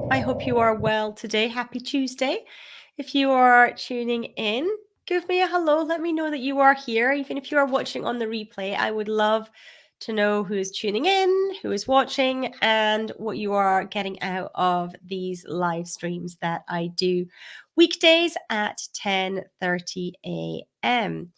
I hope you are well today. Happy Tuesday. If you are tuning in, give me a hello. Let me know that you are here. Even if you are watching on the replay, I would love to know who is tuning in, who is watching, and what you are getting out of these live streams that I do weekdays at 10:30 a.m.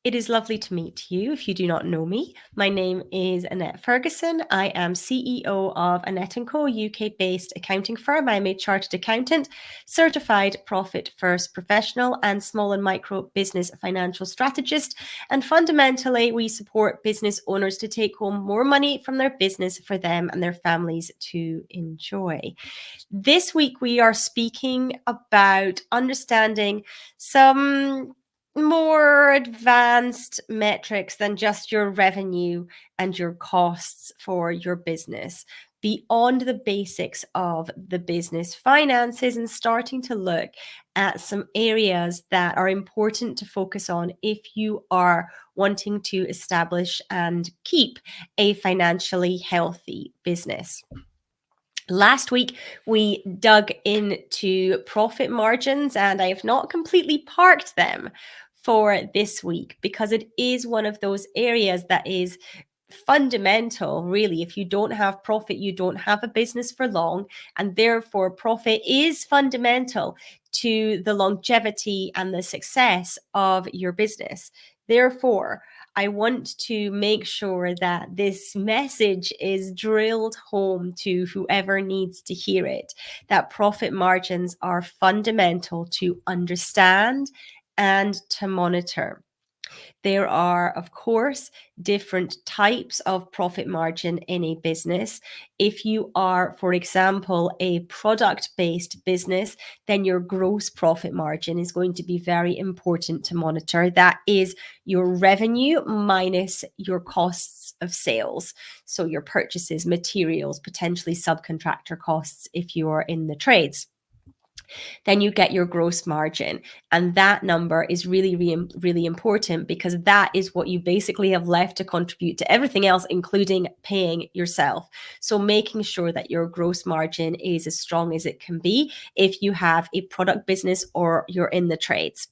It is lovely to meet you. If you do not know me, my name is Annette Ferguson. I am CEO of Annette & Co, UK-based accounting firm. I'm a chartered accountant, certified profit first professional, and small and micro business financial strategist. And fundamentally, we support business owners to take home more money from their business for them and their families to enjoy. This week, we are speaking about understanding some more advanced metrics than just your revenue and your costs for your business, beyond the basics of the business finances, and starting to look at some areas that are important to focus on if you are wanting to establish and keep a financially healthy business. Last week, we dug into profit margins, and I have not completely parked them for this week because it is one of those areas that is fundamental. Really, if you don't have profit, you don't have a business for long, and therefore profit is fundamental to the longevity and the success of your business. Therefore, I want to make sure that this message is drilled home to whoever needs to hear it, that profit margins are fundamental to understand and to monitor. There are, of course, different types of profit margin in a business. If you are, for example, a product-based business, then your gross profit margin is going to be very important to monitor. That is your revenue minus your costs of sales. So your purchases, materials, potentially subcontractor costs if you are in the trades. Then you get your gross margin. And that number is really, really important because that is what you basically have left to contribute to everything else, including paying yourself. So making sure that your gross margin is as strong as it can be if you have a product business or you're in the trades.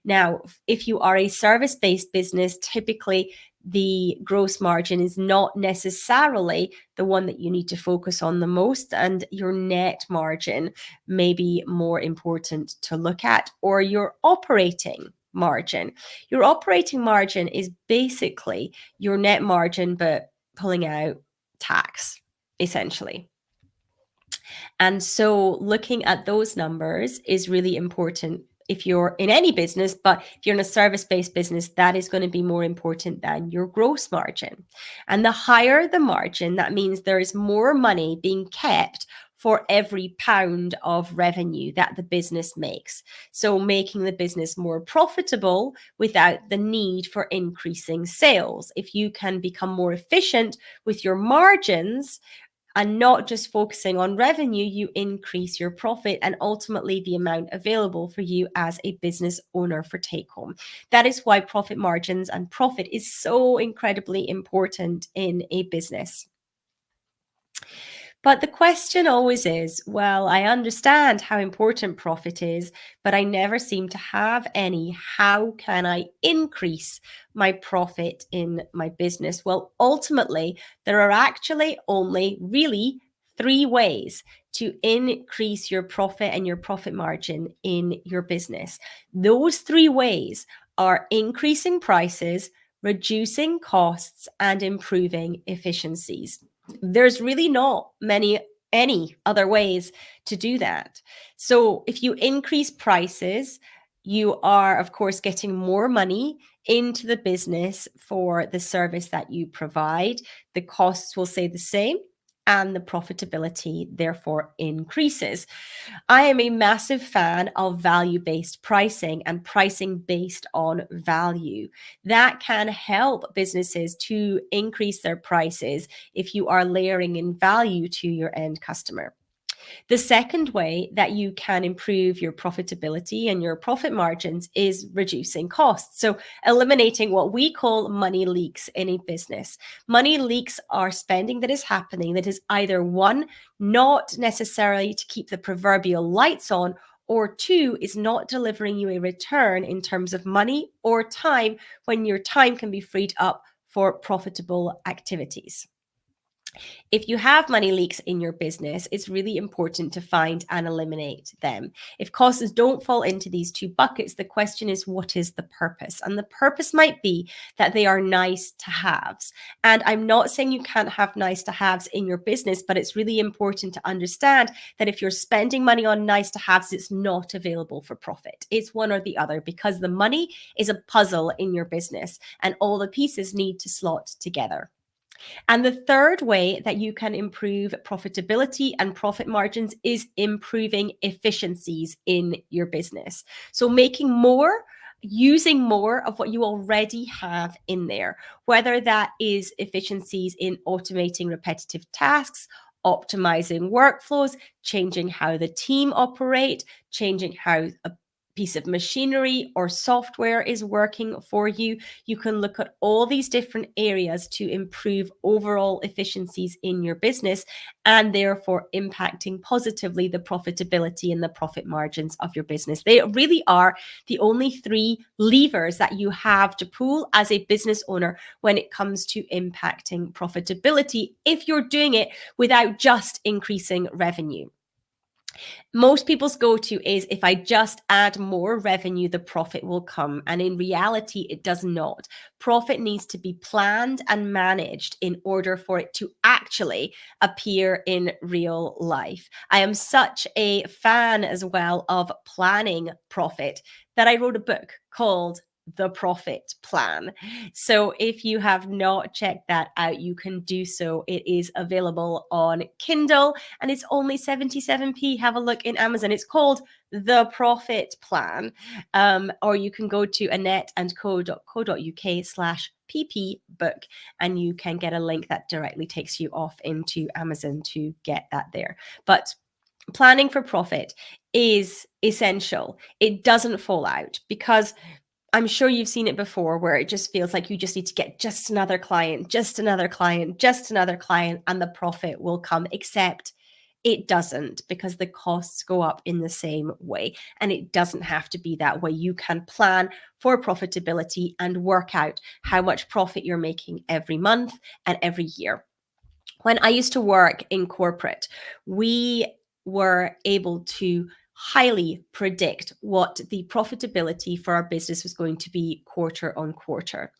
Now, if you are a service-based business, typically the gross margin is not necessarily the one that you need to focus on the most, and your net margin may be more important to look at, or your operating margin. Your operating margin is basically your net margin, but pulling out tax, essentially. And so looking at those numbers is really important if you're in any business, but if you're in a service-based business, that is going to be more important than your gross margin. And the higher the margin, that means there is more money being kept for every pound of revenue that the business makes. So making the business more profitable without the need for increasing sales. If you can become more efficient with your margins, and not just focusing on revenue, you increase your profit and ultimately the amount available for you as a business owner for take home. That is why profit margins and profit is so incredibly important in a business. But the question always is, well, I understand how important profit is, but I never seem to have any. How can I increase my profit in my business? Well, ultimately, there are actually only really 3 ways to increase your profit and your profit margin in your business. Those 3 ways are increasing prices, reducing costs, and improving efficiencies. There's really not any other ways to do that. So if you increase prices, you are, of course, getting more money into the business for the service that you provide. The costs will stay the same, and the profitability therefore increases. I am a massive fan of value-based pricing and pricing based on value. That can help businesses to increase their prices if you are layering in value to your end customer. The second way that you can improve your profitability and your profit margins is reducing costs. So, eliminating what we call money leaks in a business. Money leaks are spending that is happening that is either one, not necessarily to keep the proverbial lights on, or two, is not delivering you a return in terms of money or time when your time can be freed up for profitable activities. If you have money leaks in your business, it's really important to find and eliminate them. If costs don't fall into these two buckets, the question is, what is the purpose? And the purpose might be that they are nice to haves. And I'm not saying you can't have nice to haves in your business, but it's really important to understand that if you're spending money on nice to haves, it's not available for profit. It's one or the other, because the money is a puzzle in your business and all the pieces need to slot together. And the third way that you can improve profitability and profit margins is improving efficiencies in your business. So making more, using more of what you already have in there, whether that is efficiencies in automating repetitive tasks, optimizing workflows, changing how the team operate, changing how a piece of machinery or software is working for you. You can look at all these different areas to improve overall efficiencies in your business and therefore impacting positively the profitability and the profit margins of your business. They really are the only three levers that you have to pull as a business owner when it comes to impacting profitability, if you're doing it without just increasing revenue. Most people's go-to is, if I just add more revenue, the profit will come. And in reality, it does not. Profit needs to be planned and managed in order for it to actually appear in real life. I am such a fan as well of planning profit that I wrote a book called The Profit Plan. So if you have not checked that out, you can do so. It is available on Kindle and it's only 77p. Have a look in Amazon. It's called The Profit Plan. Or you can go to annetteandco.co.uk/pp book and you can get a link that directly takes you off into Amazon to get that there. But planning for profit is essential. It doesn't fall out, because I'm sure you've seen it before, where it just feels like you just need to get just another client, just another client, just another client, and the profit will come, except it doesn't, because the costs go up in the same way. And it doesn't have to be that way. You can plan for profitability and work out how much profit you're making every month and every year. When I used to work in corporate, we were able to highly predict what the profitability for our business was going to be quarter on quarter.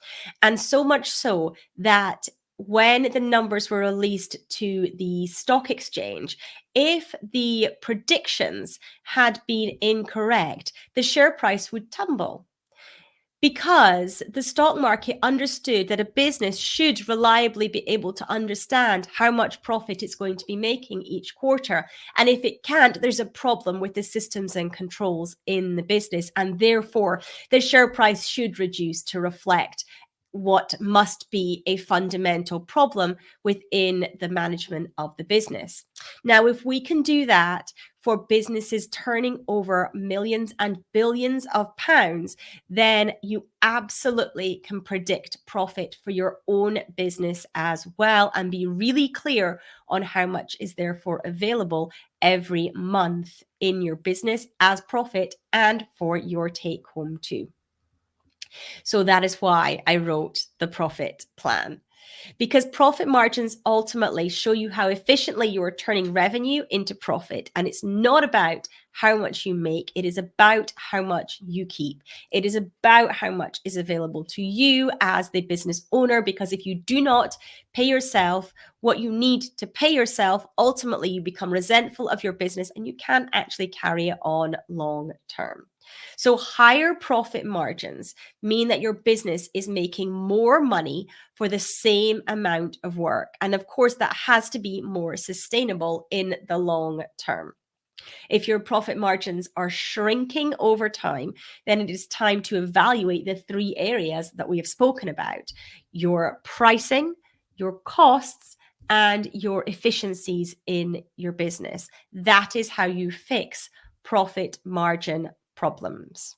And so much so that when the numbers were released to the stock exchange, if the predictions had been incorrect, the share price would tumble, because the stock market understood that a business should reliably be able to understand how much profit it's going to be making each quarter. And if it can't, there's a problem with the systems and controls in the business. And therefore, the share price should reduce to reflect what must be a fundamental problem within the management of the business. Now, if we can do that for businesses turning over millions and billions of pounds, then you absolutely can predict profit for your own business as well, and be really clear on how much is therefore available every month in your business as profit and for your take home too. So that is why I wrote The Profit Plan, because profit margins ultimately show you how efficiently you are turning revenue into profit. And it's not about how much you make, it is about how much you keep. It is about how much is available to you as the business owner, because if you do not pay yourself what you need to pay yourself, ultimately you become resentful of your business and you can't actually carry it on long term. So higher profit margins mean that your business is making more money for the same amount of work. And of course, that has to be more sustainable in the long term. If your profit margins are shrinking over time, then it is time to evaluate the three areas that we have spoken about: your pricing, your costs, and your efficiencies in your business. That is how you fix profit margin problems.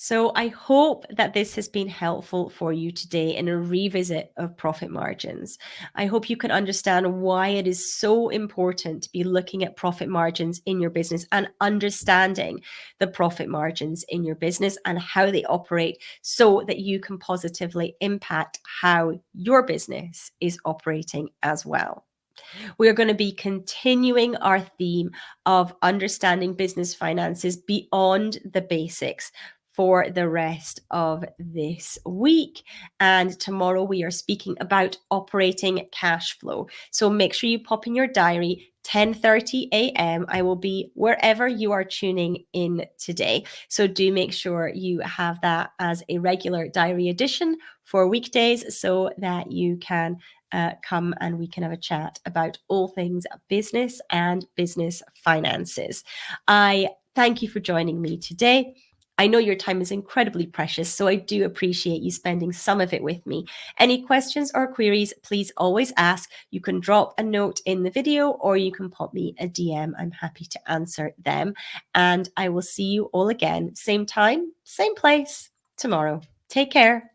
So I hope that this has been helpful for you today in a revisit of profit margins. I hope you can understand why it is so important to be looking at profit margins in your business and understanding the profit margins in your business and how they operate so that you can positively impact how your business is operating as well. We are going to be continuing our theme of understanding business finances beyond the basics for the rest of this week. And tomorrow we are speaking about operating cash flow. So make sure you pop in your diary 10:30 a.m. I will be wherever you are tuning in today. So do make sure you have that as a regular diary edition for weekdays so that you can come and we can have a chat about all things business and business finances. I thank you for joining me today. I know your time is incredibly precious, so I do appreciate you spending some of it with me. Any questions or queries, please always ask. You can drop a note in the video or you can pop me a DM. I'm happy to answer them. And I will see you all again, same time, same place tomorrow. Take care.